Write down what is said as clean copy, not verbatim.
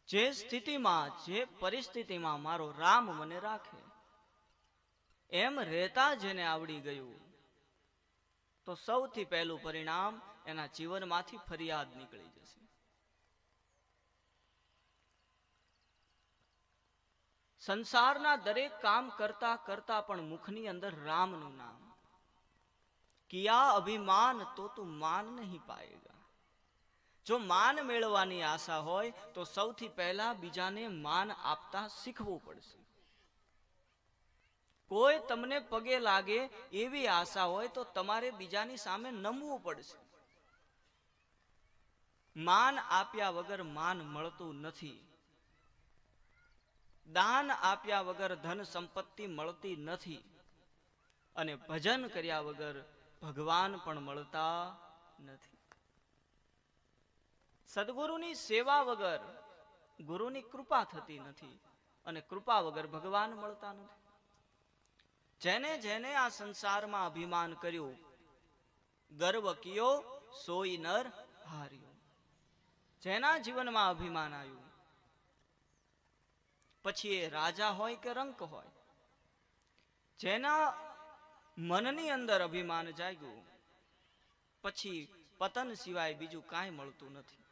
જે સ્થિતિમાં જે પરિસ્થિતિમાં મારો રામ મને રાખે એમ રહેતા જેને આવડી ગયું તો સૌથી પહેલું પરિણામ એના જીવનમાંથી ફરિયાદ નીકળી જશે. સંસારના દરેક કામ કરતા કરતા પણ મુખની અંદર રામનું નામ. કિયા અભિમાન તો તું માન નહીં પાએગા. જો માન મેળવવાની આશા હોય તો સૌથી પહેલા બીજાને માન આપતા શીખવું પડશે. કોઈ તમને પગે લાગે એવી આશા હોય તો તમારે બીજાની સામે નમવું પડશે. માન આપ્યા વગર માન મળતું નથી. દાન આપ્યા વગર ધન સંપત્તિ મળતી નથી. અને ભજન કર્યા વગર ભગવાન પણ મળતા નથી. સદગુરુની સેવા વગર ગુરુની કૃપા થતી નથી અને કૃપા વગર ભગવાન મળતા નથી. જેને જેને આ સંસારમાં અભિમાન કર્યું, ગર્વ કિયો સોઈ નર હાર્યો. જેના જીવનમાં અભિમાન આવ્યું, પછી એ રાજા હોય કે રંક હોય, જેના મનની અંદર અભિમાન જાગ્યું, પછી પતન સિવાય બીજું કાંઈ મળતું નથી.